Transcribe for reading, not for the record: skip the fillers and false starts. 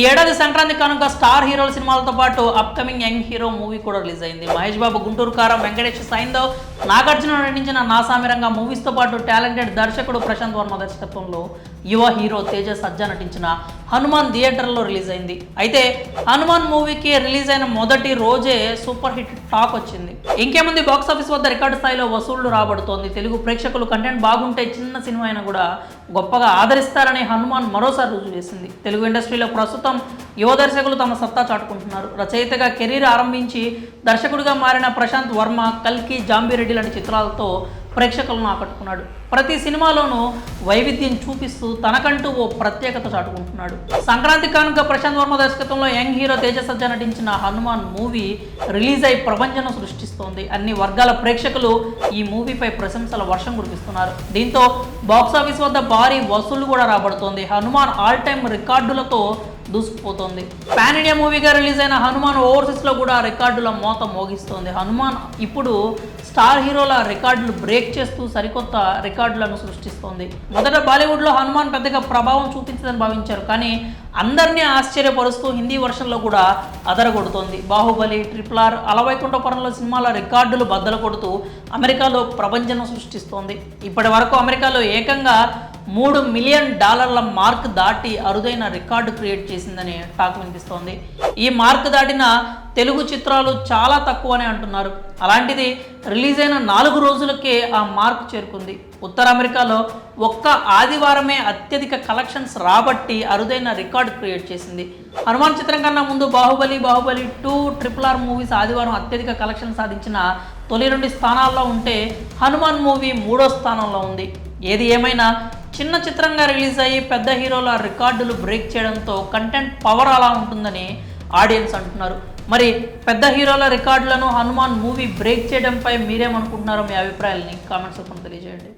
ఈ ఏడాది సంక్రాంతి కానుక స్టార్ హీరోల సినిమాలతో పాటు అప్కమింగ్ యంగ్ హీరో మూవీ కూడా రిలీజ్ అయింది. మహేష్ బాబు గుంటూరు కారం, వెంకటేష్ సైందవ్, నాగార్జున నటించిన నా సామిరంగా మూవీస్తో పాటు టాలెంటెడ్ దర్శకుడు ప్రశాంత్ వర్మ దర్శకత్వంలో యువ హీరో తేజ సజ్జా నటించిన హనుమాన్ థియేటర్లో రిలీజ్ అయింది. అయితే హనుమాన్ మూవీకి రిలీజ్ అయిన మొదటి రోజే సూపర్ హిట్ టాక్ వచ్చింది. ఇంకేముంది, బాక్సాఫీస్ వద్ద రికార్డు స్థాయిలో వసూళ్లు రాబడుతోంది. తెలుగు ప్రేక్షకులు కంటెంట్ బాగుంటే చిన్న సినిమా అయినా కూడా గొప్పగా ఆదరిస్తారని హనుమాన్ మరోసారి రుజువు చేసింది. తెలుగు ఇండస్ట్రీలో ప్రస్తుతం యువ దర్శకులు తమ సత్తా చాటుకుంటున్నారు. రచయితగా కెరీర్ ఆరంభించి దర్శకుడిగా మారిన ప్రశాంత్ వర్మ కల్కి, జాంబిరెడ్డి లాంటి చిత్రాలతో ప్రేక్షకులను ఆకట్టుకున్నాడు. ప్రతి సినిమాలోనూ వైవిధ్యం చూపిస్తూ తనకంటూ ఓ ప్రత్యేకత చాటుకుంటున్నాడు. సంక్రాంతి కానుక ప్రశాంత్ వర్మ దర్శకత్వంలో యంగ్ హీరో తేజ సజ్జా నటించిన హనుమాన్ మూవీ రిలీజ్ అయి ప్రపంచం సృష్టిస్తోంది. అన్ని వర్గాల ప్రేక్షకులు ఈ మూవీపై ప్రశంసల వర్షం కురిపిస్తున్నారు. దీంతో బాక్సాఫీస్ వద్ద భారీ వసూళ్లు కూడా రాబడుతోంది. హనుమాన్ ఆల్ టైమ్ రికార్డులతో దూసుకుపోతోంది. పాన్ ఇండియా మూవీగా రిలీజ్ అయిన హనుమాన్ ఓవర్సీస్లో కూడా రికార్డుల మోత మోగిస్తోంది. హనుమాన్ ఇప్పుడు స్టార్ హీరోల రికార్డులు బ్రేక్ చేస్తూ సరికొత్త రికార్డులను సృష్టిస్తోంది. మొదట బాలీవుడ్లో హనుమాన్ పెద్దగా ప్రభావం చూపించదని భావించారు, కానీ అందరినీ ఆశ్చర్యపరుస్తూ హిందీ వర్షన్లో కూడా అదరగొడుతోంది. బాహుబలి, RRR, అలవైకుంఠపురంలో సినిమాల రికార్డులు బద్దలు కొడుతూ అమెరికాలో ప్రపంచం సృష్టిస్తోంది. ఇప్పటి వరకు అమెరికాలో ఏకంగా $3 మిలియన్ మార్క్ దాటి అరుదైన రికార్డు క్రియేట్ చేసిందని టాక్ వినిపిస్తోంది. ఈ మార్క్ దాటిన తెలుగు చిత్రాలు చాలా తక్కువనే అంటున్నారు. అలాంటిది రిలీజ్ అయిన 4 రోజులకే ఆ మార్క్ చేరుకుంది. ఉత్తర అమెరికాలో ఒక్క ఆదివారమే అత్యధిక కలెక్షన్స్ రాబట్టి అరుదైన రికార్డు క్రియేట్ చేసింది. హనుమాన్ చిత్రం కన్నా ముందు బాహుబలి 2, RRR మూవీస్ ఆదివారం అత్యధిక కలెక్షన్ సాధించిన తొలి 2 స్థానాల్లో ఉంటే హనుమాన్ మూవీ 3వ స్థానంలో ఉంది. ఏది ఏమైనా చిన్న చిత్రంగా రిలీజ్ అయ్యి పెద్ద హీరోల రికార్డులు బ్రేక్ చేయడంతో కంటెంట్ పవర్ అలా ఉంటుందని ఆడియన్స్ అంటున్నారు. మరి పెద్ద హీరోల రికార్డులను హనుమాన్ మూవీ బ్రేక్ చేయడంపై మీరేమనుకుంటున్నారో మీ అభిప్రాయాలని కామెంట్స్ రూపంలో తెలియజేయండి.